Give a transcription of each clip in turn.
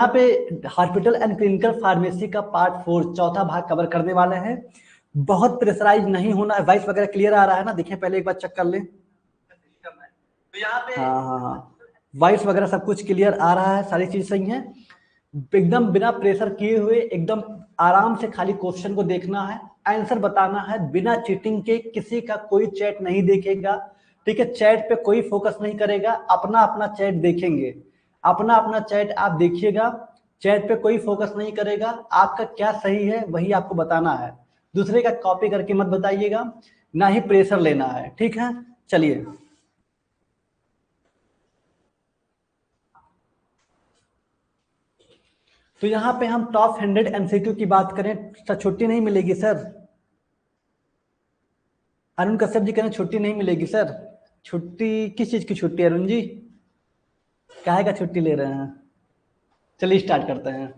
यहाँ पे hospital and clinical pharmacy का पार्ट 4 चौथा भाग कवर करने वाले हैं। बहुत प्रेशराइज नहीं होना है। वॉइस वगैरह क्लियर आ रहा है ना? देखिए पहले एक बार चेक कर लें। तो यहाँ पे हाँ, वॉइस वगैरह सब कुछ क्लियर आ रहा है, सारी चीज सही है। एकदम बिना प्रेशर किए हुए एकदम आराम से खाली क्वेश्चन को देखना है, आंसर बताना है बिना चीटिंग के। किसी का कोई चैट नहीं देखेगा, ठीक है? चैट पे कोई फोकस नहीं करेगा, अपना अपना चैट देखेंगे। अपना अपना चैट आप देखिएगा, चैट पे कोई फोकस नहीं करेगा। आपका क्या सही है वही आपको बताना है, दूसरे का कॉपी करके मत बताइएगा, ना ही प्रेशर लेना है, ठीक है? चलिए तो यहाँ पे हम टॉप 100 एमसीक्यू की बात करें तो छुट्टी नहीं मिलेगी सर। अरुण कश्यप जी कह रहे हैं छुट्टी नहीं मिलेगी सर। छुट्टी किस चीज की छुट्टी अरुण जी? काहे का छुट्टी ले रहे हैं? चलिए स्टार्ट करते हैं।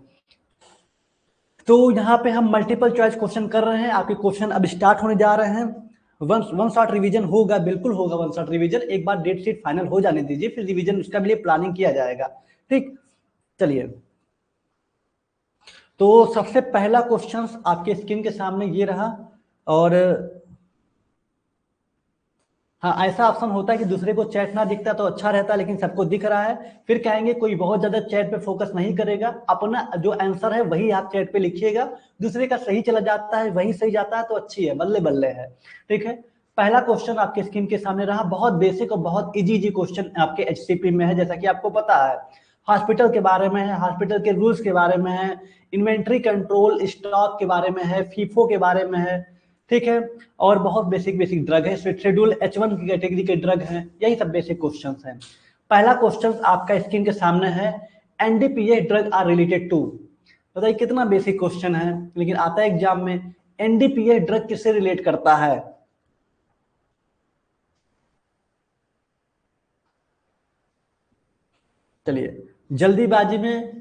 तो यहाँ पे हम मल्टीपल चॉइस क्वेश्चन कर रहे हैं। आपके क्वेश्चन अब स्टार्ट होने जा रहे हैं। वन शॉट रिवीजन होगा, बिल्कुल होगा वन शॉट रिवीजन। एक बार डेट शीट फाइनल हो जाने दीजिए, फिर रिवीजन उसका भी प्लानिंग किया जाएगा, ठीक? चलिए तो सबसे पहला क्वेश्चन आपके स्क्रीन के सामने ये रहा। और हाँ, ऐसा ऑप्शन होता है कि दूसरे को चैट ना दिखता तो अच्छा रहता, लेकिन सबको दिख रहा है। फिर कहेंगे कोई बहुत ज्यादा चैट पे फोकस नहीं करेगा, अपना जो आंसर है वही आप चैट पे लिखिएगा। दूसरे का सही चला जाता है, वही सही जाता है तो अच्छी है, बल्ले बल्ले है, ठीक है? पहला क्वेश्चन आपके स्क्रीन के सामने रहा। बहुत बेसिक और बहुत इजी क्वेश्चन आपके एचसीपी में है, जैसा कि आपको पता है। हॉस्पिटल के बारे में है, हॉस्पिटल के रूल्स के बारे में है, इन्वेंट्री कंट्रोल, स्टॉक के बारे में है, फीफो के बारे में है, ठीक है? और बहुत बेसिक बेसिक ड्रग है, शेड्यूल H1 की कैटेगरी के ड्रग हैं। यही सब बेसिक क्वेश्चंस हैं। पहला क्वेश्चन आपका स्क्रीन के सामने है, NDPS drug are related to. बताइए कितना बेसिक क्वेश्चन है, लेकिन आता है एग्जाम में। एनडीपीएस ड्रग किससे रिलेट करता है? चलिए जल्दीबाजी में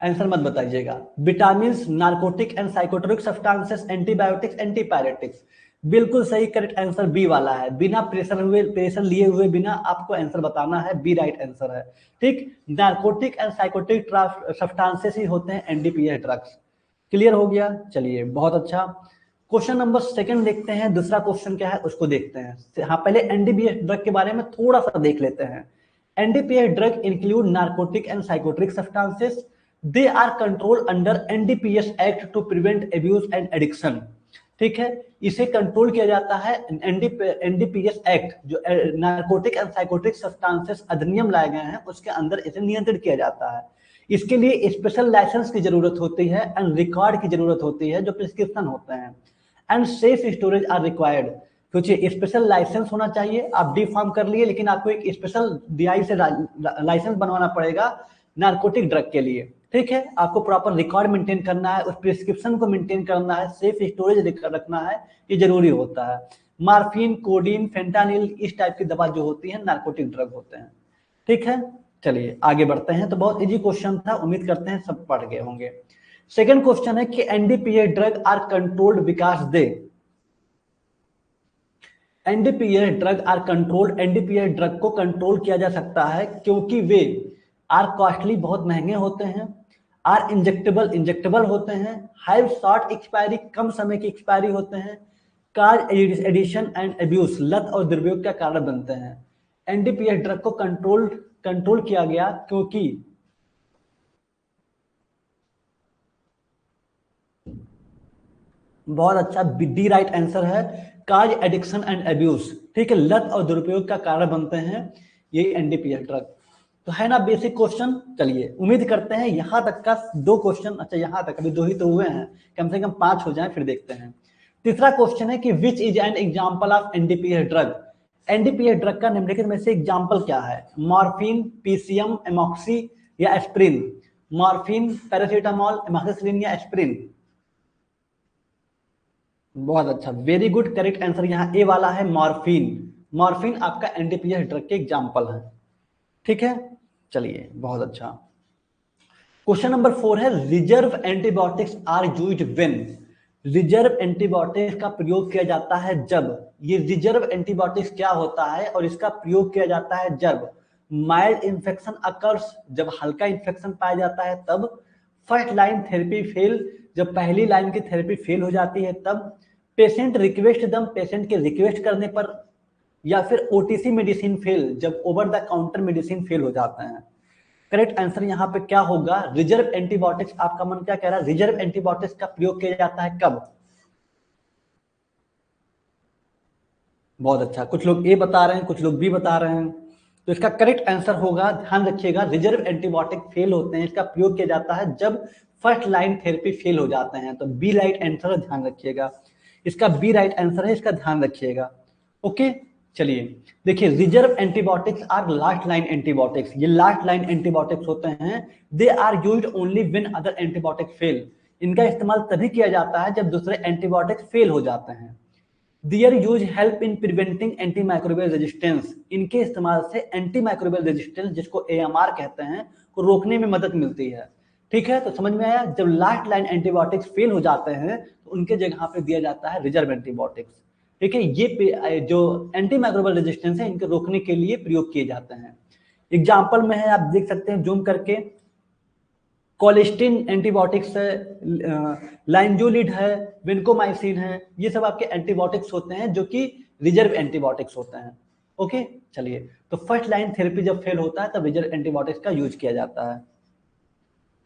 आंसर मत बताइएगा। Vitamin, narcotic and psychotropic substances, antibiotics, antipyretics. बिल्कुल सही, करेक्ट आंसर बी वाला है। बिना प्रेशर लिए हुए बिना आपको आंसर बताना है, बी राइट आंसर है, ठीक? नार्कोटिक एंड साइकोट्रोपिक सब्सटेंसेस ही होते हैं एनडीपीएस ड्रग्स। क्लियर हो गया? चलिए बहुत अच्छा। क्वेश्चन नंबर सेकंड देखते हैं। दूसरा क्वेश्चन क्या है उसको देखते हैं। हाँ, पहले एनडीपीएस ड्रग के बारे में थोड़ा सा देख लेते हैं। NDPS drug include narcotic and psychotropic substances. They are control under NDPS act to prevent abuse and addiction, ठीक है? इसे कंट्रोल किया जाता है एनडीपीएस एक्ट, जो नार्कोटिक एंड साइकोट्रिक सब्सटेंसेस अधिनियम लाए गए हैं उसके अंदर इसे नियंत्रित किया जाता है। इसके लिए स्पेशल लाइसेंस की जरूरत होती है एंड रिकॉर्ड की जरूरत होती है, जो प्रिस्क्रिप्शन होते हैं। And safe storage are required. सोचिए, स्पेशल लाइसेंस होना चाहिए। आप डी फार्म कर लिए, लेकिन आपको एक स्पेशल डीआई से लाइसेंस बनवाना पड़ेगा नार्कोटिक ड्रग के लिए, ठीक है? आपको प्रॉपर रिकॉर्ड मेंटेन करना है, उस प्रिस्क्रिप्शन को मेंटेन करना है, सेफ स्टोरेज रखना है, ये जरूरी होता है। मार्फिन, कोडीन, फेंटानिल, इस टाइप की दवा जो होती है नार्कोटिक ड्रग होते हैं, ठीक है? चलिए आगे बढ़ते हैं। तो बहुत इजी क्वेश्चन था, उम्मीद करते हैं सब पढ़ गए होंगे। सेकंड क्वेश्चन है कि NDPA drug are controlled because they. NDPA drug are controlled, NDPA drug को कंट्रोल किया जा सकता है क्योंकि वे आर कॉस्टली, बहुत महंगे होते हैं। आर इंजेक्टेबल, इंजेक्टेबल होते हैं। हैव शॉर्ट एक्सपायरी, कम समय की एक्सपायरी होते हैं। कार एडिशन एंड अब्यूज, लत और दुरुपयोग का कारण बनते हैं। एनडीपीए ड्रग को कंट्रोल किया गया क्योंकि बहुत अच्छा, डी राइट आंसर है। काज एडिक्शन एंड अब्यूज, ठीक है? लत और दुरुपयोग का कारण बनते हैं ये एनडीपीएस ड्रग। तो है ना बेसिक क्वेश्चन? चलिए उम्मीद करते हैं यहां तक का दो क्वेश्चन, अच्छा यहां तक अभी दो ही तो हुए हैं, कम से कम 5 हो जाए फिर देखते हैं। तीसरा क्वेश्चन है कि which is an example of NDPS drug. NDPS drug का निम्नलिखित में से एग्जाम्पल क्या है? मॉर्फिन, पीसीएम, एमॉक्सी या एस्प्रिन? मॉर्फिन, पैरासीटामोल, एमॉक्सिसिलिन या एस्प्रिन? बहुत अच्छा, वेरी गुड, करेक्ट आंसर यहाँ ए वाला है, मॉर्फिन। मॉर्फिन आपका एनडीपीएस ड्रग के एग्जाम्पल है, ठीक है? चलिए बहुत अच्छा। क्वेश्चन नंबर 4 है, reserve antibiotics are used when. Reserve antibiotics का प्रयोग किया जाता है जब। ये रिजर्व एंटीबायोटिक्स क्या होता है और इसका प्रयोग किया जाता है जब माइल्ड इन्फेक्शन अकर्स, जब हल्का इन्फेक्शन पाया जाता है तब। फर्स्ट लाइन थेरेपी फेल, जब पहली लाइन की थेरेपी फेल हो जाती है तब। पेशेंट रिक्वेस्ट दम, पेशेंट के रिक्वेस्ट करने पर। या फिर ओटीसी मेडिसिन फेल, जब over the counter medicine fail हो जाते हैं। करेक्ट आंसर यहाँ पे क्या होगा? Reserve antibiotics. आपका मन क्या कह रहा है? रिजर्व एंटीबायोटिक्स का प्रयोग किया जाता है कब? बहुत अच्छा, कुछ लोग ए बता रहे हैं, कुछ लोग बी बता रहे हैं। तो इसका करेक्ट आंसर होगा, ध्यान रखिएगा, रिजर्व एंटीबायोटिक फेल होते हैं, इसका प्रयोग किया जाता है जब फर्स्ट लाइन थेरेपी फेल हो जाते हैं। तो बी राइट आंसर, ध्यान रखिएगा, इसका बी राइट आंसर है, इसका ध्यान रखिएगा। ओके, चलिए देखिए, reserve antibiotics are last line antibiotics. ये लास्ट लाइन एंटीबायोटिक्स होते हैं। They are used only when other antibiotic fail. इनका इस्तेमाल तभी किया जाता है जब दूसरे एंटीबायोटिक्स फेल हो जाते हैं। Their use help in preventing antimicrobial resistance. इनके इस्तेमाल से एंटी माइक्रोबियल रेजिस्टेंस, जिसको एएमआर कहते हैं, को रोकने में मदद मिलती है। ठीक है, तो समझ में आया? जब लास्ट लाइन एंटीबायोटिक्स फेल हो जाते हैं तो उनके जगह पे दिया जाता है रिजर्व एंटीबायोटिक्स। ठीक है, ये जो एंटी माइक्रोबियल रेजिस्टेंस है, इनके रोकने के लिए प्रयोग किए जाते हैं। एग्जाम्पल में है, आप देख सकते हैं जूम करके, कोलेस्टिन एंटीबायोटिक्स है, लाइनजुलिड है, विनकोमाइसिन है, ये सब आपके एंटीबायोटिक्स होते हैं जो कि रिजर्व एंटीबायोटिक्स होते हैं। ओके, चलिए, तो फर्स्ट लाइन थेरेपी जब फेल होता है तब रिजर्व एंटीबायोटिक्स का यूज किया जाता है।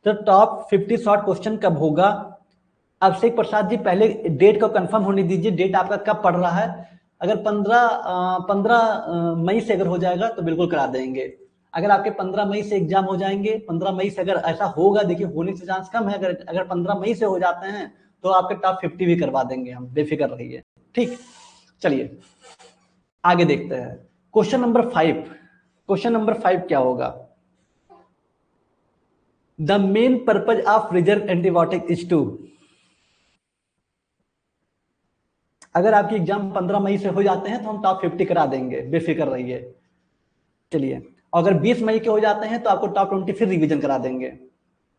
तो टॉप 50 शॉर्ट क्वेश्चन कब होगा? अभिषेक प्रसाद जी, पहले डेट को कंफर्म होने दीजिए, डेट आपका कब पड़ रहा है? अगर 15 मई से अगर हो जाएगा तो बिल्कुल करा देंगे। अगर आपके 15 मई से एग्जाम हो जाएंगे, 15 मई से अगर ऐसा होगा, देखिए होने से चांस कम है, अगर 15 मई से हो जाते हैं तो आपके टॉप 50 भी करवा देंगे हम, बेफिक्र रहिए। ठीक, चलिए आगे देखते हैं। क्वेश्चन नंबर 5, क्वेश्चन नंबर 5 क्या होगा? The main purpose of reserve antibiotic is to. अगर आपकी एग्जाम 15 मई से हो जाते हैं तो हम टॉप 50 करा देंगे, बेफिक्र रहिए। चलिए, अगर 20 मई के हो जाते हैं तो आपको टॉप 20 फिर रिवीजन करा देंगे।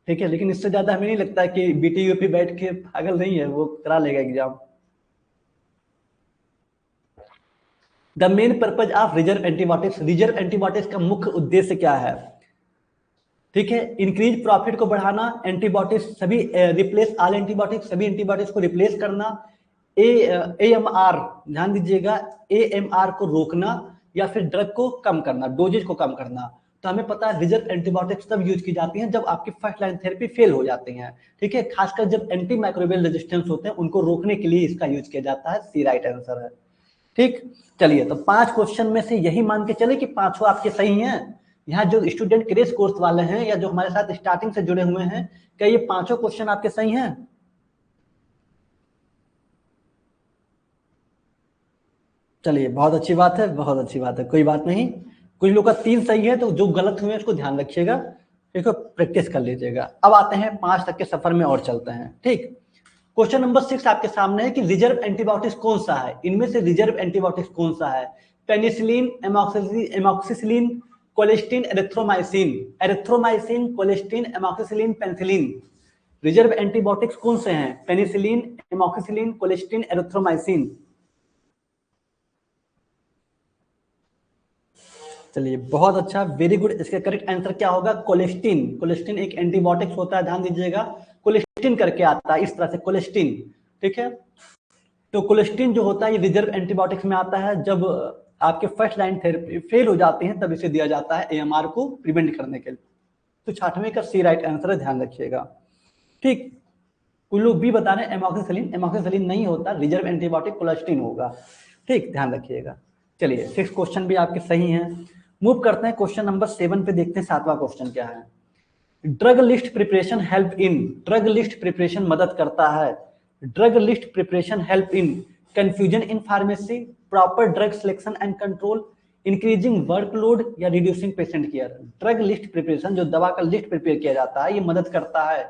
ठीक है, लेकिन इससे ज्यादा हमें नहीं लगता कि बीटीयूपी बैठ के पागल नहीं है, वो करा लेगा exam. The main purpose of reserve antibiotics, reserve antibiotics का मुख्य उद्देश्य क्या है? ठीक है, इंक्रीज प्रॉफिट को बढ़ाना, एंटीबायोटिक्स सभी रिप्लेस ऑल एंटीबायोटिक्स, सभी एंटीबायोटिक्स को रिप्लेस करना, एएमआर, ध्यान दीजिएगा, एएमआर को रोकना, या फिर ड्रग को कम करना, डोजेज को कम करना। तो हमें पता है रिजर्व एंटीबायोटिक्स तब यूज की जाती हैं जब आपकी फर्स्ट लाइन थेरेपी फेल हो जाती है। ठीक है, खासकर जब एंटी माइक्रोबियल रेजिस्टेंस होते हैं, उनको रोकने के लिए इसका यूज किया जाता है। सी राइट आंसर है। ठीक, चलिए, तो 5 क्वेश्चन में से यही मान के चले कि 5 आपके सही हैं। यहाँ जो स्टूडेंट क्रेश कोर्स वाले हैं या जो हमारे साथ स्टार्टिंग से जुड़े हुए हैं, क्या ये 5 क्वेश्चन आपके सही हैं? चलिए, बहुत अच्छी बात है, बहुत अच्छी बात है, कोई बात नहीं। कुछ लोग का 3 सही है, तो जो गलत हुए उसको ध्यान रखिएगा, इसको प्रैक्टिस कर लीजिएगा। अब आते हैं 5 तक के सफर में और चलते हैं। ठीक, क्वेश्चन नंबर 6 आपके सामने है कि रिजर्व एंटीबायोटिक्स कौन सा है? इनमें से रिजर्व एंटीबायोटिक्स कौन सा है? Penicillin, amoxicillin, colistin, erythromycin. Erythromycin, colistin, amoxicillin, penicillin. Reserve antibiotics कौन से हैं? Penicillin, amoxicillin, colistin, erythromycin. चलिए, बहुत अच्छा, वेरी गुड। इसका करेक्ट आंसर क्या होगा? कोलेस्टिन। कोलेस्टिन एक एंटीबायोटिक्स होता है, ध्यान दीजिएगा, कोलेस्टिन करके आता है इस तरह से, कोलेस्टिन। ठीक है, तो कोलेस्टिन जो होता है ये रिजर्व एंटीबायोटिक्स में आता है। जब आपके फर्स्ट लाइन थेरेपी फेल हो जाती है तब इसे दिया जाता है एएमआर को प्रिवेंट करने के लिए। तो 6वें का सी राइट आंसर है, ध्यान रखिएगा। ठीक, कुछ लोग भी बता रहे हैं एमॉक्सिसिलिन, एमॉक्सिसिलिन नहीं होता, रिजर्व एंटीबायोटिक कोलेस्टिन होगा। ठीक, ध्यान रखिएगा। चलिए, 6 क्वेश्चन भी आपके सही हैं। मूव करते हैं क्वेश्चन नंबर 7 पे, देखते हैं 7वां क्वेश्चन क्या है। Drug list preparation help in. Drug list preparation मदद करता है। Drug list preparation help in confusion in pharmacy, proper drug selection and control, increasing workload, या reducing patient care. Drug list preparation, जो दवा का लिस्ट प्रिपेयर किया जाता है, ये मदद करता है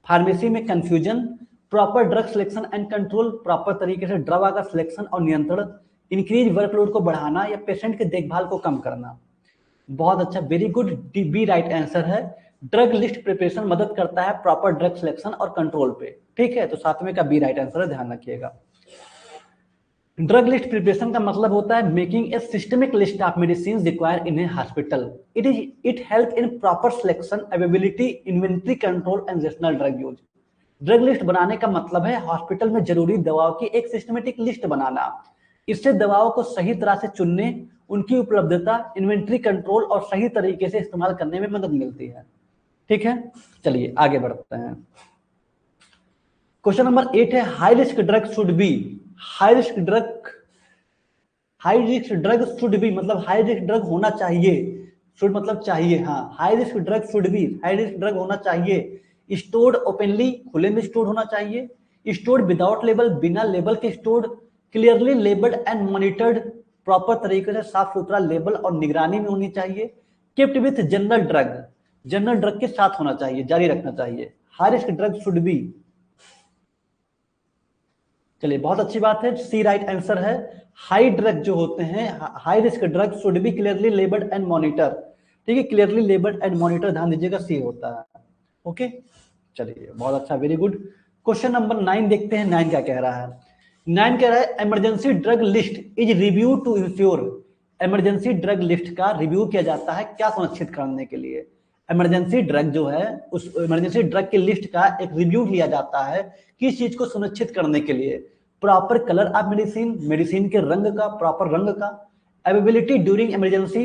फार्मेसी में confusion, proper drug selection and control, proper तरीके से दवा का सिलेक्शन और नियंत्रण, इंक्रीज वर्कलोड को बढ़ाना, या पेशेंट के देखभाल को कम करना। बहुत अच्छा, very good, b right answer है। ड्रग लिस्ट प्रिपरेशन मदद करता है प्रॉपर ड्रग सिलेक्शन और कंट्रोल पे। ठीक है, तो 7वें का बी राइट आंसर है, ध्यान रखिएगा। ड्रग लिस्ट प्रिपरेशन का मतलब होता है making a systemic list of medicine required in a hospital. It help in proper selection, availability, inventory control and rational drug use. Drug list बनाने का मतलब है हॉस्पिटल में जरूरी दवाओं की एक सिस्टमेटिक लिस्ट बनाना। इससे दवाओं को सही तरह से चुनने, उनकी उपलब्धता, इन्वेंट्री कंट्रोल और सही तरीके से इस्तेमाल करने में मदद मिलती है। ठीक है, चलिए आगे बढ़ते हैं। क्वेश्चन नंबर 8 है high risk drug should be. High risk drug should be मतलब हाई रिस्क ड्रग होना चाहिए। शुड मतलब चाहिए, हाँ। High risk drug should be, high risk drug होना चाहिए स्टोर्ड ओपनली, खुले में स्टोर होना चाहिए। स्टोर्ड विदाउट लेबल, बिना लेबल के stored. Clearly labelled and monitored, proper तरीके से साफ सुथरा लेबल और निगरानी में होनी चाहिए। केप्ट विथ जनरल ड्रग के साथ होना चाहिए, जारी रखना चाहिए। High risk drug should be, चलिए बहुत अच्छी बात है, सी राइट आंसर है। हाई ड्रग जो होते हैं, high risk drug should be clearly labelled and monitor. ठीक है, क्लियरली लेबल्ड एंड मॉनिटर, ध्यान दीजिएगा, सी होता है। ओके, चलिए बहुत अच्छा, वेरी गुड। क्वेश्चन नंबर 9 देखते हैं, 9 क्या कह रहा है। 9 कह रहा है emergency drug list is review to ensure. Emergency drug list का रिव्यू किया जाता है क्या सुनिश्चित करने के लिए। इमरजेंसी ड्रग जो है, उस इमरजेंसी ड्रग की लिस्ट का एक रिव्यू लिया जाता है किस चीज को सुनिश्चित करने के लिए। Proper colour of medicine, medicine के रंग का, प्रॉपर रंग का। अवेलेबिलिटी ड्यूरिंग इमरजेंसी,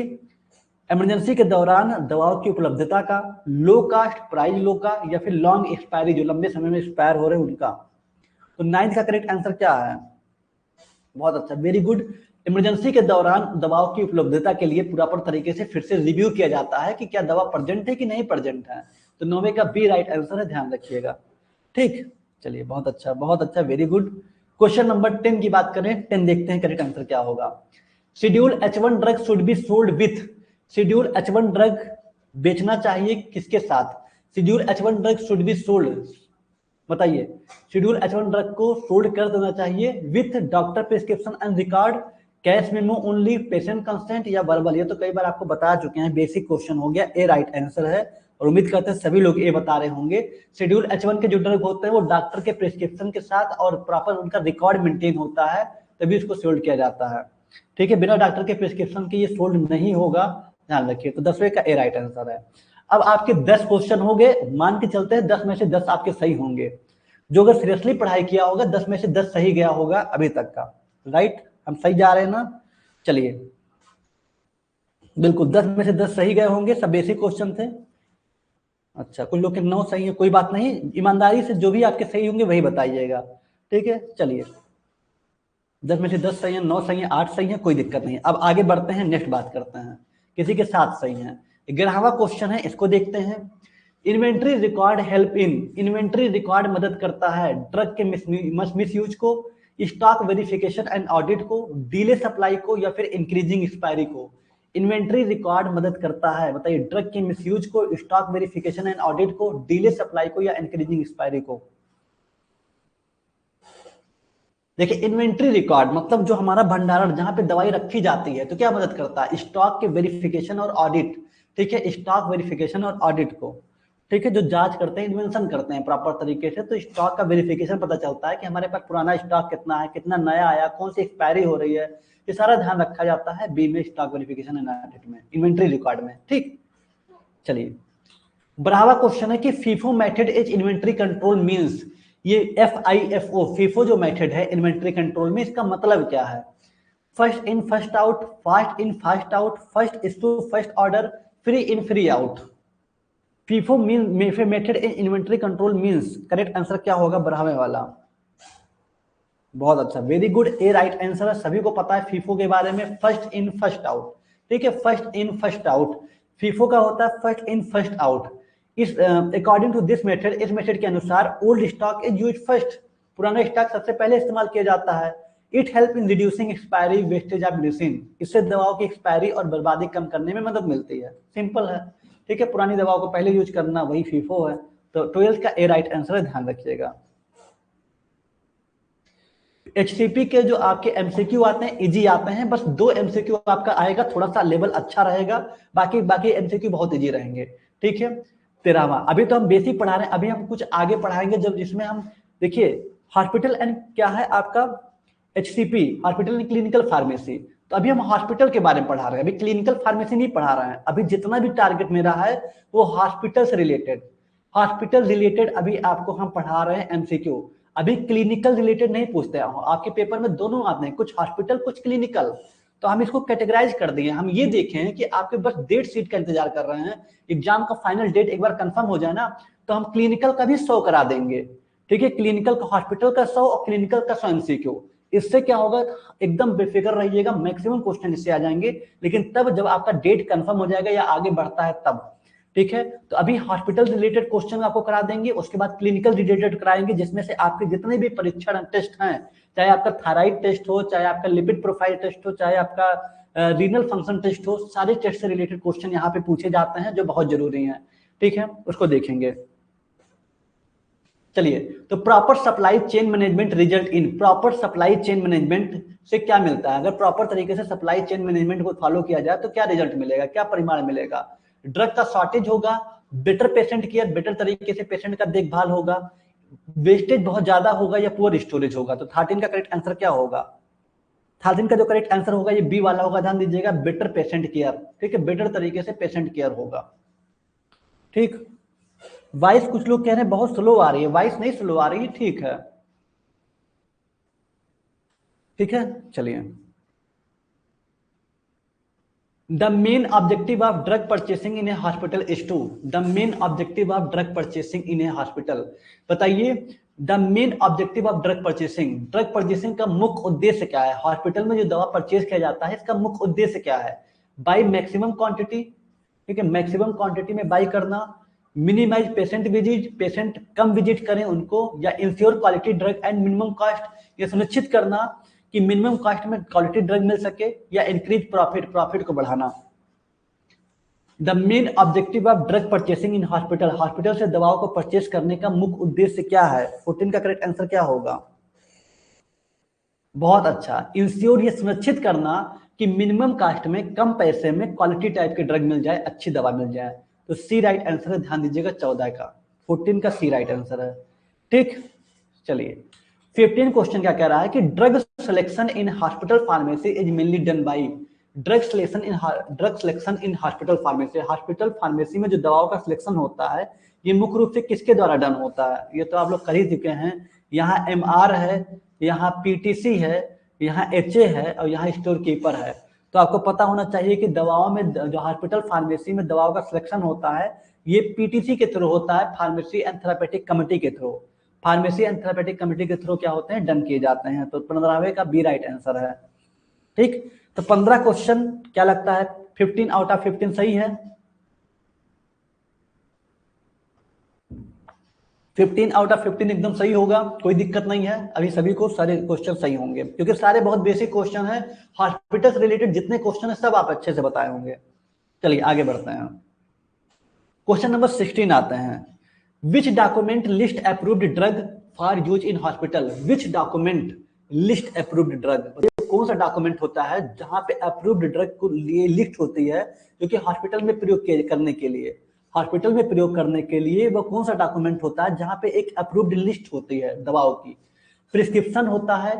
इमरजेंसी के दौरान दवाओं की उपलब्धता का। लो कास्ट, प्राइस लो का, या फिर लॉन्ग एक्सपायरी, जो लंबे समय में एक्सपायर हो रहे हैं उनका। तो 9 का करेक्ट आंसर क्या है? बहुत अच्छा, वेरी गुड। इमरजेंसी के दौरान दवाओं की उपलब्धता के लिए प्रॉपर तरीके से फिर से रिव्यू किया जाता है कि क्या दवा प्रेजेंट है कि नहीं प्रेजेंट है। तो 9 का बी राइट आंसर है, ध्यान रखिएगा। ठीक, चलिए बहुत अच्छा, वेरी गुड। क्वेश्चन नंबर 10 की बात करें, 10 देखते हैं करेक्ट आंसर क्या होगा। Schedule H1 drug should be sold with. Schedule H1 drug बेचना चाहिए किसके साथ? Schedule H1 drug should be sold, बताइए। शेड्यूल H1 ड्रग को सोल्ड कर देना चाहिए with doctor prescription and record, cash memo only, patient consent या वर्बल। ये तो कई बार आपको बता चुके हैं, बेसिक क्वेश्चन हो गया, ए राइट आंसर है। और उम्मीद करते हैं सभी लोग ए बता रहे होंगे। शेड्यूल H1 के जो ड्रग होते हैं वो डॉक्टर के प्रिस्क्रिप्शन के साथ और प्रॉपर उनका रिकॉर्ड मेंटेन होता है, तभी उसको सोल्ड किया जाता है। ठीक है, बिना डॉक्टर के प्रिस्क्रिप्शन के ये सोल्ड नहीं होगा, ध्यान रखिए। तो 10वें का ए राइट आंसर है। अब आपके 10 क्वेश्चन हो गए, मान के चलते हैं 10 में से 10 आपके सही होंगे। जो अगर सीरियसली पढ़ाई किया होगा 10 में से 10 सही गया होगा अभी तक का, राइट? हम सही जा रहे हैं ना? चलिए, बिल्कुल 10 में से 10 सही गए होंगे, सब बेसिक क्वेश्चन थे। अच्छा, कुछ लोग के 9 सही है, कोई बात नहीं, ईमानदारी से जो भी आपके सही होंगे वही बताइएगा। ठीक है, चलिए 10 में से 10 सही है, 9 सही है, 8 सही है, कोई दिक्कत नहीं। अब आगे बढ़ते हैं, नेक्स्ट बात करते हैं, किसी के 7 सही है। 11वां क्वेश्चन है, इसको देखते हैं। Inventory record help in. Inventory record मदद करता है ड्रग के मिसयूज को, स्टॉक वेरिफिकेशन एंड ऑडिट को, डिले सप्लाई को, या फिर इंक्रीजिंग एक्सपायरी को। इन्वेंट्री रिकॉर्ड मदद करता है, बताइए, ड्रग के मिसयूज को, स्टॉक वेरिफिकेशन एंड ऑडिट को, डिले सप्लाई को, या इंक्रीजिंग एक्सपायरी को। देखिए, इन्वेंट्री रिकॉर्ड मतलब जो हमारा भंडारण, जहां पे दवाई रखी जाती है, तो क्या मदद करता है? स्टॉक के वेरिफिकेशन और ऑडिट। ठीक है, स्टॉक वेरिफिकेशन और ऑडिट को, ठीक है, जो जांच करते हैं, इन्वेंशन करते हैं प्रॉपर तरीके से, तो स्टॉक का वेरिफिकेशन पता चलता है कि हमारे पास पुराना स्टॉक कितना है, कितना नया आया, कौन सी एक्सपायरी हो रही है, ये सारा ध्यान रखा जाता है बी में, स्टॉक वेरिफिकेशन एंड ऑडिट में, इन्वेंट्री रिकॉर्ड में। ठीक, चलिए 12वां क्वेश्चन है कि FIFO method is inventory control means. ये FIFO, फीफो जो मेथड है इन्वेंट्री कंट्रोल में, इसका मतलब क्या है? First in first out, fast in fast out, first issue first order, free in free out. FIFO method in inventory control means, correct answer क्या होगा 12वें वाला? बहुत अच्छा, वेरी गुड, ए राइट आंसर है। सभी को पता है फीफो के बारे में, फर्स्ट इन फर्स्ट आउट। ठीक है, first in first out, FIFO का होता है फर्स्ट इन फर्स्ट आउट। इस अकॉर्डिंग टू दिस मेथड, इस मेथड के अनुसार old stock is use first, पुराना स्टॉक सबसे पहले इस्तेमाल किया जाता है। It help in reducing expiry wastage of medicine, इससे दवाओं की एक्सपायरी और बर्बादी कम करने में मदद मिलती है, सिंपल है। ठीक है, पुरानी दवाओं को पहले यूज करना, वही फीफो है। तो 12 का ए राइट आंसर है, ध्यान रखिएगा। HCP के जो आपके MCQ आते हैं इजी आते हैं, बस 2 MCQ आपका आएगा, थोड़ा सा लेवल अच्छा रहेगा, बाकी MCQ बहुत इजी रहेंगे। ठीक है, 13वां, अभी तो हम बेसिक पढ़ा रहे हैं, अभी हम कुछ आगे पढ़ाएंगे जब जिसमें हम, देखिए हॉस्पिटल एंड क्या है आपका HCP hospital in clinical pharmacy. तो अभी हम हॉस्पिटल के बारे में पढ़ा रहे हैं, अभी क्लिनिकल फार्मेसी नहीं पढ़ा रहे हैं। अभी जितना भी टारगेट मेरा है वो हॉस्पिटल से रिलेटेड, हॉस्पिटल रिलेटेड अभी आपको हम पढ़ा रहे हैं MCQ। अभी क्लिनिकल रिलेटेड नहीं पूछते हैं, आपके पेपर में दोनों आते हैं, कुछ हॉस्पिटल कुछ क्लिनिकल। तो हम इसको कैटेगराइज कर दिए। हम ये देखें कि आपके बस डेट शीट का इंतजार कर रहे हैं, एग्जाम का फाइनल डेट एक बार कंफर्म हो जाए ना तो हम क्लिनिकल का भी 100 करा देंगे। ठीक है, क्लिनिकल का हॉस्पिटल का 100 और क्लिनिकल का 100 MCQ। इससे क्या होगा, एकदम बेफिक्र रहिएगा, मैक्सिमम क्वेश्चन इससे आ जाएंगे, लेकिन तब जब आपका डेट कंफर्म हो जाएगा या आगे बढ़ता है तब। ठीक है, तो अभी हॉस्पिटल रिलेटेड क्वेश्चन आपको करा देंगे, उसके बाद क्लिनिकल रिलेटेड कराएंगे, जिसमें से आपके जितने भी परीक्षण टेस्ट हैं, चाहे आपका थायराइड टेस्ट हो, चाहे आपका लिपिड प्रोफाइल टेस्ट हो, चाहे आपका रीनल फंक्शन टेस्ट हो, सारे टेस्ट से रिलेटेड क्वेश्चन यहाँ पे पूछे जाते हैं जो बहुत जरूरी हैं। ठीक है, उसको देखेंगे। चलिए, तो proper supply chain management result in, proper supply chain management से क्या मिलता है, अगर प्रॉपर तरीके से सप्लाई चेन मैनेजमेंट को फॉलो किया जाए तो क्या रिजल्ट मिलेगा, क्या परिमाण मिलेगा। ड्रग का शॉर्टेज होगा, बेटर पेशेंट केयर, बेटर तरीके से पेशेंट का देखभाल होगा, वेस्टेज बहुत ज्यादा होगा या पुअर स्टोरेज होगा। तो 13 का करेक्ट आंसर क्या होगा, 13 का जो करेक्ट आंसर होगा ये बी वाला होगा, ध्यान दीजिएगा, बेटर पेशेंट केयर। ठीक है, बेटर तरीके से पेशेंट केयर होगा। ठीक, वॉइस कुछ लोग कह रहे हैं बहुत स्लो आ रही है, वॉइस नहीं स्लो आ रही है, ठीक है। ठीक है, चलिए। The main objective of drug purchasing in a hospital is to, the main objective of drug purchasing in a hospital, बताइए। The main objective of drug purchasing, drug purchasing का मुख्य उद्देश्य क्या है, हॉस्पिटल में जो दवा परचेज किया जाता है इसका मुख्य उद्देश्य क्या है। बाई मैक्सिमम क्वांटिटी, ठीक है, मैक्सिमम क्वांटिटी में बाई करना, मिनिमाइज पेशेंट विजिट, पेशेंट कम विजिट करें उनको, या ensure quality drug and minimum cost, ये सुनिश्चित करना कि मिनिमम कॉस्ट में क्वालिटी ड्रग मिल सके, या इंक्रीज प्रॉफिट, प्रॉफिट को बढ़ाना। The main objective of drug purchasing in hospital, hospital से दवाओं को परचेस करने का मुख्य उद्देश्य क्या है। 14 का करेक्ट आंसर क्या होगा, बहुत अच्छा, इंश्योर, ये सुनिश्चित करना कि मिनिमम कास्ट में कम पैसे में क्वालिटी टाइप की ड्रग मिल जाए, अच्छी दवा मिल जाए। तो सी राइट आंसर है, ध्यान दीजिएगा 14 का, 14 का सी राइट आंसर है। ठीक, चलिए 15 क्वेश्चन क्या कह रहा है कि drug selection in hospital pharmacy is mainly done by, drug selection in hospital pharmacy, hospital pharmacy में जो दवाओं का सिलेक्शन होता है ये मुख्य रूप से किसके द्वारा डन होता है, ये तो आप लोग कर ही चुके हैं। यहाँ MR है, यहाँ PTC है, यहाँ HA है और यहाँ स्टोर कीपर है। तो आपको पता होना चाहिए कि दवाओं में, जो हॉस्पिटल फार्मेसी में दवाओं का सिलेक्शन होता है ये PTC के थ्रू होता है, फार्मेसी एंड थेरापेटिक कमेटी के through, pharmacy and therapeutic committee के थ्रू क्या होते हैं, डन किए जाते हैं। तो 15वें का बी राइट आंसर है। ठीक, तो 15 क्वेश्चन क्या लगता है 15 आउट ऑफ 15 सही है, 15 आउट ऑफ 15 एकदम सही होगा, कोई दिक्कत नहीं है। अभी सभी को सारे क्वेश्चन सही होंगे क्योंकि सारे बहुत बेसिक क्वेश्चन है, हॉस्पिटल से रिलेटेड जितने क्वेश्चन है सब आप अच्छे से बताए होंगे। चलिए आगे बढ़ते हैं, क्वेश्चन नंबर 16 आते हैं। Which document list approved drug for use in hospital, which document list approved drug, कौन सा डॉक्यूमेंट होता है जहां पे अप्रूव्ड ड्रग को लिए लिस्ट होती है जो कि हॉस्पिटल में प्रयोग करने के लिए, हॉस्पिटल में प्रयोग करने के लिए वो कौन सा डॉक्यूमेंट होता है जहां पे एक अप्रूव्ड लिस्ट होती है दवाओं की। प्रिस्क्रिप्शन होता है,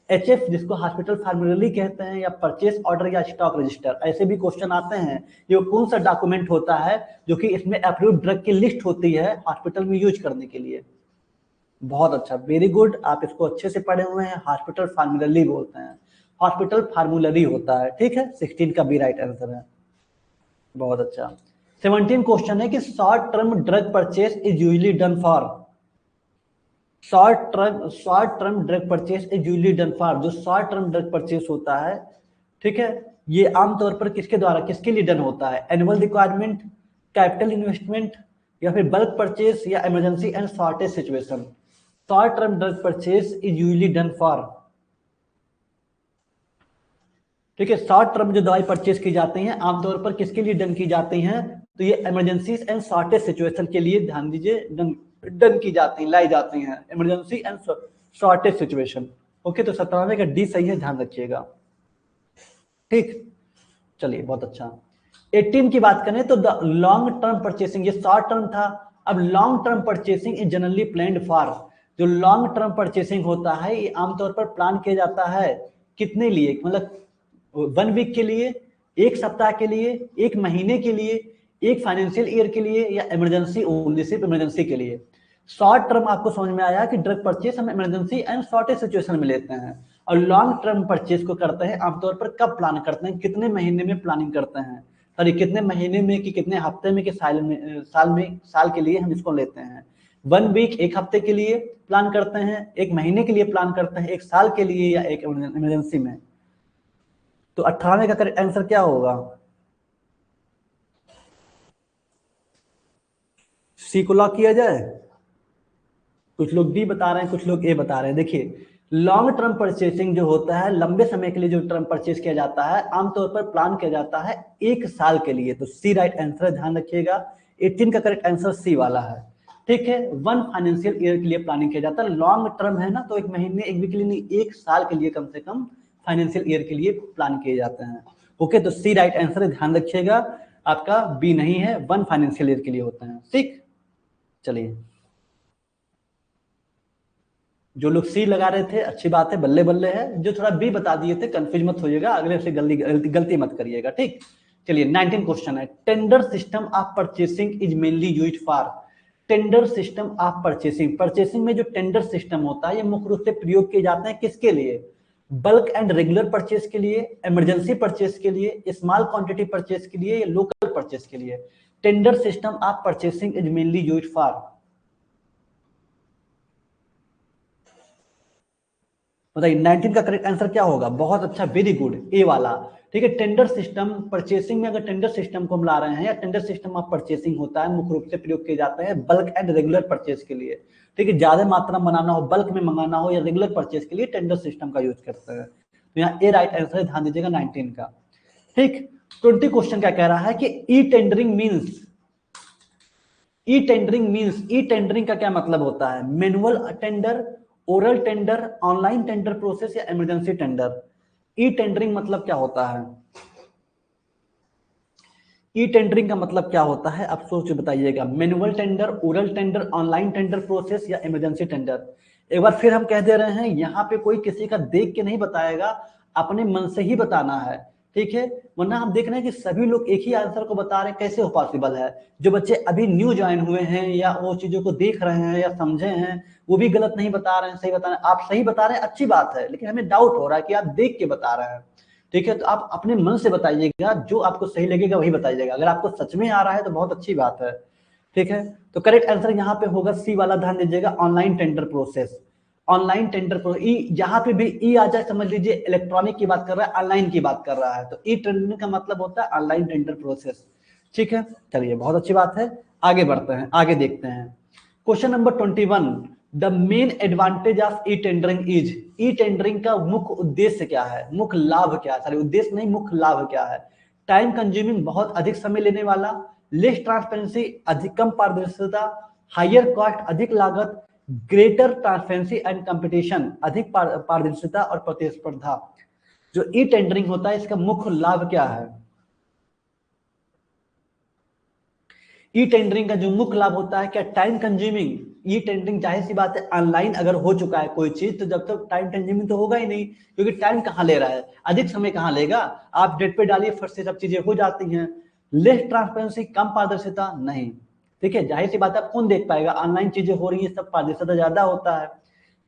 HF जिसको हॉस्पिटल फार्मूलरी कहते हैं, या परचेस ऑर्डर या स्टॉक रजिस्टर, ऐसे भी क्वेश्चन आते हैं। ये कौन सा डॉक्यूमेंट होता है जो कि इसमें अप्रूव्ड ड्रग की लिस्ट होती है हॉस्पिटल में यूज करने के लिए। बहुत अच्छा, वेरी गुड, आप इसको अच्छे से पढ़े हुए हैं, हॉस्पिटल फार्मूलरी बोलते हैं, हॉस्पिटल फार्मूलरी होता है। ठीक है, 16 का बी राइट आंसर है, बहुत अच्छा। 17 क्वेश्चन है कि short term drug purchase is usually done for, short term drug purchase is usually done for, जो शॉर्ट टर्म ड्रग परचेस होता है, ठीक है, ये आमतौर पर किसके द्वारा, किसके लिए डन होता है, एनुअल रिक्वायरमेंट, कैपिटल इन्वेस्टमेंट, या फिर बल्क परचेस, या emergency and shortage situation. Short term drug purchase is usually done for, ठीक है, शॉर्ट टर्म जो दवाई परचेस की जाती हैं आमतौर पर किसके लिए डन की जाती हैं, तो ये इमरजेंसी एंड शॉर्टेज सिचुएशन के लिए, ध्यान दीजिए, डन की जाती हैं, लाई जाती हैं, emergency and shortage situation. Okay, तो 97 का डी सही है, ध्यान रखिएगा। ठीक, चलिए बहुत अच्छा। 18 की बात करें तो द लॉन्ग टर्म परचेसिंग, ये शॉर्ट टर्म था, अब long term purchasing is generally planned for, जो लॉन्ग टर्म परचेसिंग होता है ये आमतौर पर प्लान किया जाता है कितने लिए, मतलब 1 वीक के लिए, 1 सप्ताह के लिए, 1 महीने के लिए, 1 फाइनेंशियल ईयर के लिए, या इमरजेंसी ओनली, सिर्फ इमरजेंसी के लिए। शॉर्ट टर्म आपको समझ में आया कि ड्रग परचेस हम इमरजेंसी एंड शॉर्टेज सिचुएशन में लेते हैं, और लॉन्ग टर्म परचेस को करते हैं आमतौर पर कब प्लान करते हैं, कितने महीने में प्लानिंग करते हैं, सॉरी कितने महीने में कि कितने हफ्ते में कि साल के लिए हम इसको लेते हैं। 1 वीक 1 हफ्ते के लिए प्लान करते हैं, 1 महीने के लिए प्लान करते हैं, 1 साल के लिए, या 1 इमरजेंसी में। तो 18वें का करेक्ट आंसर क्या होगा? सी को लॉक किया जाए? कुछ लोग डी बता रहे हैं, कुछ लोग ए बता रहे हैं। देखिए, लॉन्ग टर्म परचेसिंग जो होता है, लंबे समय के लिए जो टर्म परचेस किया जाता है, आमतौर पर प्लान किया जाता है 1 साल के लिए। तो सी राइट आंसर, ध्यान रखिएगा। 18 का करेक्ट आंसर सी वाला है। ठीक है, 1 फाइनेंशियल ईयर के लिए प्लानिंग किया जाता है। लॉन्ग टर्म है ना, तो 1 महीने 1 वीक के लिए नहीं, 1 साल के लिए कम से कम फाइनेंशियल ईयर के लिए प्लान किए जाते हैं। ओके, तो सी राइट आंसर है, ध्यान रखिएगा। आपका बी नहीं है, 1 फाइनेंशियल ईयर के लिए होते हैं। ठीक, चलिए, जो लोग सी लगा रहे थे अच्छी बात है, बल्ले बल्ले है। जो थोड़ा बी बता दिए थे कंफ्यूज मत होइएगा, अगले से गलती मत करिएगा। ठीक, चलिए 19 क्वेश्चन है। Tender system of purchasing is mainly used for. Tender system of purchasing, purchasing में जो टेंडर सिस्टम होता है ये मुख्य रूप से प्रयोग किए जाते हैं किसके लिए? बल्क एंड रेगुलर परचेस के लिए, इमरजेंसी परचेस के लिए, स्मॉल क्वांटिटी परचेस के लिए, या लोकल परचेस के लिए। Tender system of purchasing is mainly used for. बताइए 19 का करेक्ट आंसर क्या होगा? बहुत अच्छा, वेरी गुड, ए वाला। ठीक है, टेंडर सिस्टम परचेसिंग में, अगर टेंडर सिस्टम को हम ला रहे हैं, या टेंडर सिस्टम ऑफ परचेसिंग होता है, मुख्य रूप से प्रयोग किए जाते हैं बल्क एंड रेगुलर परचेस के लिए। ठीक है, ज्यादा मात्रा में बनाना हो, बल्क में मंगाना हो, या रेगुलर परचेस के लिए टेंडर सिस्टम का यूज करते हैं। तो यहाँ ए राइट आंसर है, ध्यान दीजिएगा 19 का। ठीक, 20 क्वेश्चन क्या कह रहा है कि e tendering means, e tendering means, e tendering का क्या मतलब होता है? Manual tender, oral tender, online tender process, या इमरजेंसी टेंडर। ई टेंडरिंग मतलब क्या होता है? ई टेंडरिंग का मतलब क्या होता है, आप सोच के बताइएगा। Manual tender, oral tender, online tender process, या इमरजेंसी टेंडर। एक बार फिर हम कह दे रहे हैं, यहाँ पे कोई किसी का देख के नहीं बताएगा, अपने मन से ही बताना है। ठीक है, वरना हम देख रहे हैं कि सभी लोग एक ही आंसर को बता रहे हैं, कैसे हो पॉसिबल है? जो बच्चे अभी न्यू ज्वाइन हुए हैं, या वो चीजों को देख रहे हैं या समझे हैं, वो भी गलत नहीं बता रहे हैं, सही बता रहे हैं। आप सही बता रहे हैं, अच्छी बात है, लेकिन हमें डाउट हो रहा है कि आप देख के बता रहे हैं। ठीक है, तो आप अपने मन से बताइएगा, जो आपको सही लगेगा वही बताइएगा। अगर आपको सच में आ रहा है तो बहुत अच्छी बात है। ठीक है, तो करेक्ट आंसर यहाँ पे होगा सी वाला, ध्यान दीजिएगा, online tender process. Online tender process, यहाँ पे भी ई आ जाए, समझ लीजिए इलेक्ट्रॉनिक की बात कर रहा है, ऑनलाइन की बात कर रहा है, तो ई टेंडरिंग का मतलब होता है ऑनलाइन टेंडर प्रोसेस। ठीक है, चलिए बहुत अच्छी बात है, आगे बढ़ते हैं, आगे देखते हैं। Question number 21, the main advantage of e tendering is. E tendering का मुख्य उद्देश्य क्या है, मुख्य लाभ क्या है, सॉरी उद्देश्य नहीं, मुख्य लाभ क्या है? टाइम कंज्यूमिंग, बहुत अधिक समय लेने वाला, लेस ट्रांसपेरेंसी, अधिक कम पारदर्शिता, हायर कॉस्ट, अधिक लागत, ग्रेटर ट्रांसपेरेंसी एंड कंपटीशन, अधिक पारदर्शिता और प्रतिस्पर्धा। जो ई टेंडरिंग होता है इसका मुख्य लाभ क्या है? ई टेंडरिंग का जो मुख्य लाभ होता है क्या? Time consuming. ई टेंडरिंग जाहिर सी बात है, ऑनलाइन अगर हो चुका है कोई चीज, तो जब तक टाइम कंज्यूमिंग तो होगा ही नहीं, क्योंकि टाइम कहाँ ले रहा है, अधिक समय कहाँ लेगा। आप डेट पे डालिए, फट से सब चीजें हो जाती हैं। लेस ट्रांसपेरेंसी, कम पारदर्शिता नहीं। ठीक है, जाहिर सी बात है, कौन देख पाएगा, ऑनलाइन चीजें हो रही है, सब पारदर्शिता ज्यादा होता है।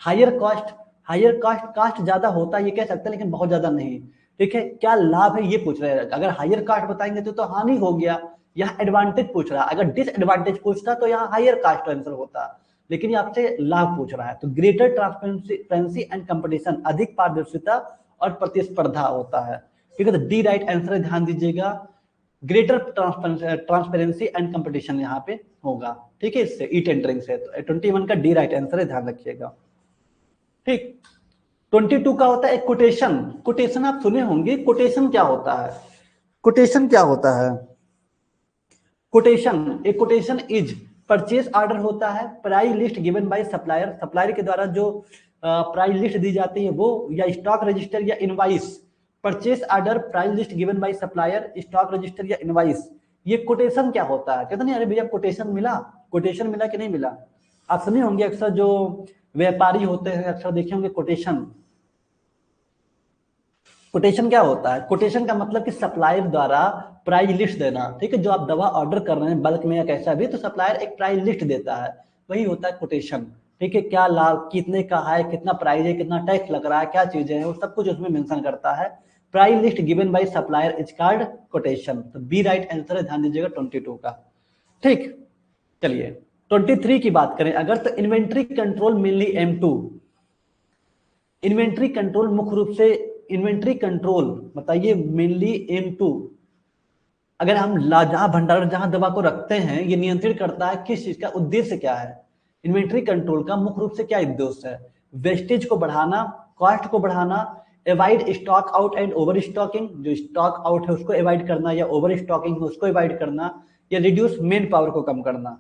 Higher cost, higher cost, cost ज्यादा होता है ये कह सकते हैं, लेकिन बहुत ज्यादा नहीं। ठीक है, क्या लाभ है ये पूछ रहे हैं। अगर हायर कास्ट बताएंगे तो हानि हो गया। यहाँ एडवांटेज पूछ रहा है, अगर डिसएडवांटेज पूछता तो यहाँ हायर कास्ट आंसर होता, लेकिन ये आपसे लाभ पूछ रहा है। तो ग्रेटर ट्रांसपेरेंसी एंड कंपटीशन, अधिक पारदर्शिता और प्रतिस्पर्धा होता है। ठीक है, तो डी राइट आंसर है, ध्यान दीजिएगा, ग्रेटर ट्रांसपेरेंसी एंड कंपटीशन यहाँ पे होगा। ठीक है, इससे ई टेंडरिंग से, तो 21 का डी राइट आंसर है, ध्यान रखिएगा। ठीक, 22 का होता है कोटेशन। कोटेशन आप सुने होंगे, कोटेशन क्या होता है? कोटेशन क्या होता है? कोटेशन, एक कोटेशन इज परचेस ऑर्डर होता है, price list given by supplier, supplier के द्वारा जो प्राइस लिस्ट दी जाती है वो, या स्टॉक रजिस्टर या invoice. Purchase order, price list given by supplier, stock register या इनवाइस। ये कोटेशन क्या होता है? कहते नहीं अरे भैया कोटेशन मिला, कोटेशन मिला कि नहीं मिला। आप सुने होंगे अक्सर जो व्यापारी होते हैं, अक्सर देखे होंगे कोटेशन। कोटेशन क्या होता है? कोटेशन का मतलब कि सप्लायर द्वारा प्राइस लिस्ट देना, ठीक है। जो आप दवा ऑर्डर कर रहे हैं बल्क में या कैसा भी, तो सप्लायर एक प्राइस लिस्ट देता है, वही होता है कोटेशन, ठीक है। क्या लाभ, कितने का है, कितना प्राइस है, कितना टैक्स लग रहा है, क्या चीजें हैं, वो सब कुछ उसमें मेंशन करता है। Price list given by supplier is called quotation. तो बी राइट आंसर है, ध्यान दीजिएगा 22 का, ठीक। चलिए 23 की बात करें अगर, तो inventory control mainly M2। Inventory control मुख्य रूप से, इन्वेंट्री कंट्रोल बताइए मेनली M2। अगर हम जहां भंडारण, जहां दवा को रखते हैं, ये नियंत्रित करता है किस चीज का, उद्देश्य क्या है। इन्वेंट्री कंट्रोल का मुख्य रूप से क्या उद्देश्य है? वेस्टेज को बढ़ाना, कॉस्ट को बढ़ाना, avoid stock out and over stocking, जो स्टॉक आउट है उसको एवॉइड करना, या ओवर स्टॉकिंग है उसको एवॉइड करना, या रिड्यूस मेन पावर को कम करना।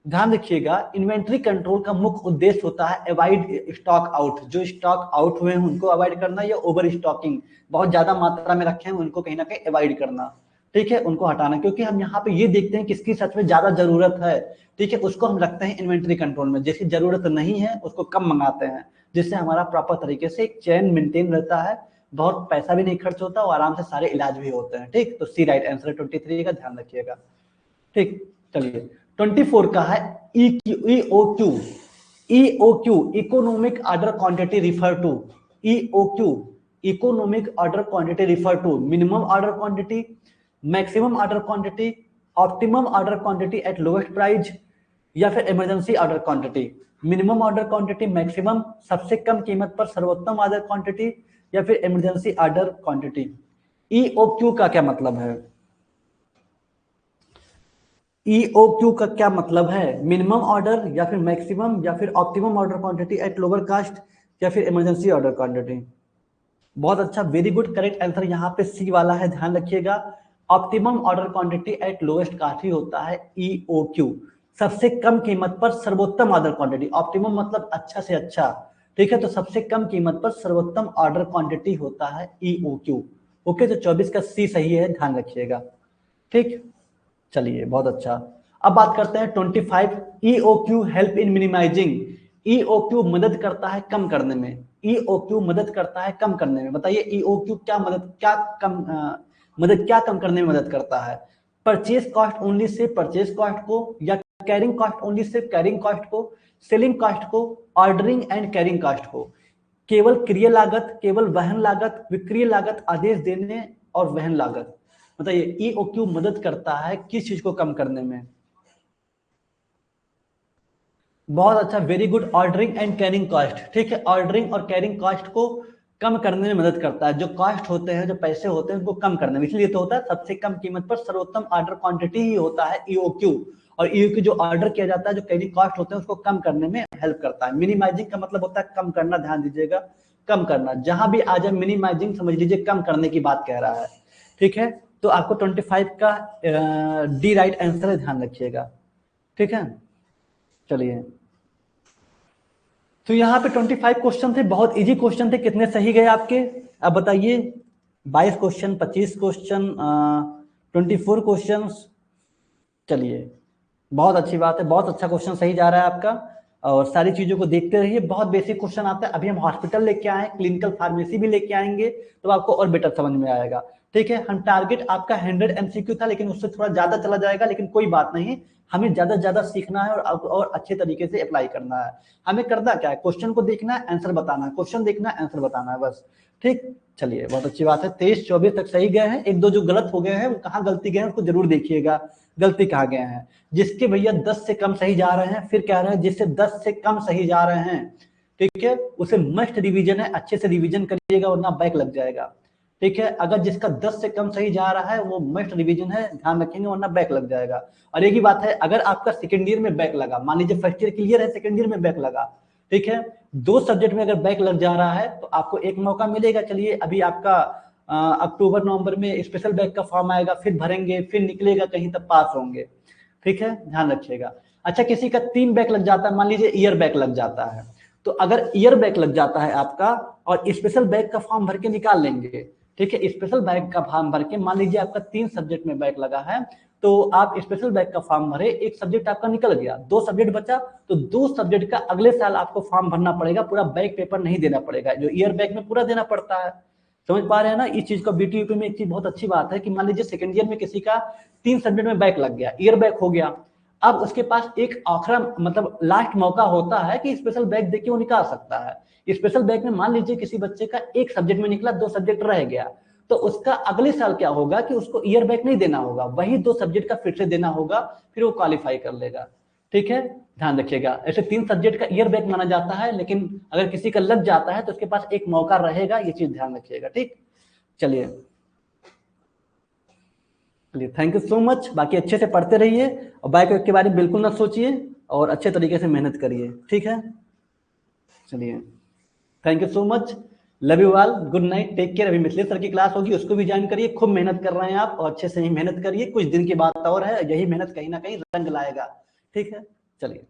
ध्यान रखिएगा, इन्वेंट्री कंट्रोल का मुख्य उद्देश्य होता है अवॉइड स्टॉक आउट, जो स्टॉक आउट हुए हैं उनको अवॉइड करना, या ओवर स्टॉकिंग बहुत ज्यादा मात्रा में रखे हैं उनको कहीं ना कहीं अवॉइड करना, ठीक है, उनको हटाना। क्योंकि हम यहाँ पे ये देखते हैं किसकी सच में ज्यादा जरूरत है, ठीक है, उसको हम रखते हैं इन्वेंट्री कंट्रोल में। जिसकी जरूरत नहीं है उसको कम मंगाते हैं, जिससे हमारा प्रॉपर तरीके से एक चेन मेंटेन रहता है, बहुत पैसा भी नहीं खर्च होता और आराम से सारे इलाज भी होते हैं, ठीक। तो सी राइट आंसर 23 का, ध्यान रखिएगा, ठीक। चलिए 24 का है EOQ। EOQ economic order quantity refer to, EOQ economic order quantity refer to minimum order quantity, maximum order quantity, optimum order quantity at lowest price, या फिर emergency order quantity. Minimum order quantity, maximum सबसे कम कीमत पर सर्वोत्तम order quantity, या फिर emergency order quantity. EOQ का क्या मतलब है? EOQ का क्या मतलब है? मिनिमम ऑर्डर, या फिर मैक्सिमम, या फिर optimum order quantity at lower caste, या फिर इमरजेंसी ऑर्डर क्वांटिटी। बहुत अच्छा, वेरी गुड, करेक्ट आंसर यहाँ पे सी वाला है, ध्यान रखिएगा। Optimum order quantity at lowest cost ही होता है EOQ, सबसे कम कीमत पर सर्वोत्तम ऑर्डर क्वांटिटी। ऑप्टिमम मतलब अच्छा से अच्छा, ठीक है, तो सबसे कम कीमत पर सर्वोत्तम ऑर्डर क्वांटिटी होता है EOQ। ओके, तो 24 का सी सही है, ध्यान रखिएगा, ठीक। चलिए बहुत अच्छा, अब बात करते हैं 25। EOQ help in minimising. EOQ मदद करता है कम करने में, EOQ मदद करता है कम करने में। बताइए EOQ क्या मदद, क्या कम करने में मदद करता है? Purchase cost only say purchase cost को, या carrying cost only say carrying cost को, सेलिंग कॉस्ट को, ऑर्डरिंग एंड कैरिंग कॉस्ट को। केवल क्रय लागत, केवल वहन लागत, विक्रय लागत, आदेश देने और वहन लागत। बताइए EOQ मदद करता है किस चीज को कम करने में? बहुत अच्छा, very good, ordering and carrying cost, ठीक है, ऑर्डरिंग और कैरिंग कॉस्ट को कम करने में मदद करता है। जो कॉस्ट होते हैं, जो पैसे होते हैं, उनको कम करने में, इसलिए तो होता है सबसे कम कीमत पर सर्वोत्तम ऑर्डर क्वांटिटी ही होता है EOQ। और EOQ जो ऑर्डर किया जाता है, जो कैरिंग कॉस्ट होते हैं, उसको कम करने में हेल्प करता है। मिनिमाइजिंग का मतलब होता है कम करना, ध्यान दीजिएगा, कम करना। जहां भी आ जाए मिनिमाइजिंग, समझ लीजिए कम करने की बात कह रहा है, ठीक है। तो आपको 25 का डी राइट आंसर है, ध्यान रखिएगा, ठीक है। चलिए, तो यहाँ पे 25 क्वेश्चन थे, बहुत इजी क्वेश्चन थे। कितने सही गए आपके? अब बताइए, 22 क्वेश्चन, 25 क्वेश्चन, 24 क्वेश्चन। चलिए बहुत अच्छी बात है, बहुत अच्छा क्वेश्चन सही जा रहा है आपका, और सारी चीजों को देखते रहिए। बहुत बेसिक क्वेश्चन आता है, अभी हम हॉस्पिटल लेके आए, क्लिनिकल फार्मेसी भी लेके आएंगे, तो आपको और बेटर समझ में आएगा, ठीक है। हम टारगेट आपका 100 MCQ था, लेकिन उससे थोड़ा ज्यादा चला जाएगा, लेकिन कोई बात नहीं, हमें ज्यादा से ज्यादा सीखना है और अच्छे तरीके से अप्लाई करना है। हमें करना क्या है, क्वेश्चन को देखना है, आंसर बताना है, क्वेश्चन देखना है, आंसर बताना है, बस, ठीक। चलिए बहुत अच्छी बात है, 23-24 तक सही गए हैं। एक दो जो गलत हो गए हैं, वो कहाँ गलती गए हैं उसको जरूर देखिएगा, गलती कहाँ गए हैं। जिसके भैया 10 से कम सही जा रहे हैं, फिर कह रहे हैं जिससे 10 से कम सही जा रहे हैं, ठीक है, उसे मस्ट रिवीजन है, अच्छे से रिवीजन करिएगा वरना बैक लग जाएगा, ठीक है। अगर जिसका 10 से कम सही जा रहा है वो मस्ट रिवीजन है, ध्यान रखेंगे वरना बैक लग जाएगा। और एक ही बात है, अगर आपका सेकेंड ईयर में बैक लगा, मान लीजिए फर्स्ट ईयर क्लियर है, सेकेंड ईयर में बैक लगा, ठीक है, 2 सब्जेक्ट में अगर बैक लग जा रहा है तो आपको एक मौका मिलेगा। चलिए अभी आपका अक्टूबर नवंबर में स्पेशल बैक का फॉर्म आएगा, फिर भरेंगे, फिर निकलेगा कहीं, तब पास होंगे, ठीक है, ध्यान रखिएगा। अच्छा, किसी का 3 बैक लग जाता है, मान लीजिए ईयर बैक लग जाता है, तो अगर ईयर बैक लग जाता है आपका और स्पेशल बैक का फॉर्म भर के निकाल लेंगे, ठीक है, स्पेशल बैक का फॉर्म भर के मान लीजिए आपका 3 सब्जेक्ट में बैक लगा है, तो आप स्पेशल बैक का फॉर्म भरे, एक सब्जेक्ट आपका निकल गया, 2 सब्जेक्ट बचा, तो 2 सब्जेक्ट का अगले साल आपको फॉर्म भरना पड़ेगा, पूरा बैक पेपर नहीं देना पड़ेगा, जो ईयर बैक में पूरा देना पड़ता है। समझ पा रहे हैं ना? इस चीज को बीटी यूपी में एक चीज बहुत अच्छी बात है कि मान लीजिए सेकंड ईयर में किसी का 3 सब्जेक्ट में बैक लग गया, ईयर बैक हो गया, अब उसके पास एक आखिरी मतलब लास्ट मौका होता है कि स्पेशल बैक देके वो निकाल सकता है। स्पेशल बैक में मान लीजिए किसी बच्चे का एक सब्जेक्ट में निकला, 2 सब्जेक्ट रह गया, तो उसका अगले साल क्या होगा कि उसको ईयर बैक नहीं देना होगा, वही 2 सब्जेक्ट का फिर से देना होगा, फिर वो क्वालिफाई कर लेगा। ठीक है, ध्यान रखिएगा। ऐसे 3 सब्जेक्ट का ईयर बैक माना जाता है, लेकिन अगर किसी का लग जाता है तो उसके पास एक मौका रहेगा, ये चीज ध्यान रखिएगा। ठीक, चलिए चलिए, थैंक यू सो मच। बाकी अच्छे से पढ़ते रहिए और बैक के बारे में बिल्कुल ना सोचिए और अच्छे तरीके से मेहनत करिए। ठीक है, चलिए, thank you so much, love you all, good night, take care. अभी मिथिलेश सर की क्लास होगी, उसको भी ज्वाइन करिए। खूब मेहनत कर रहे हैं आप और अच्छे से ही मेहनत करिए, कुछ दिन की बात और है, यही मेहनत कहीं ना कहीं रंग लाएगा। ठीक है, चलिए।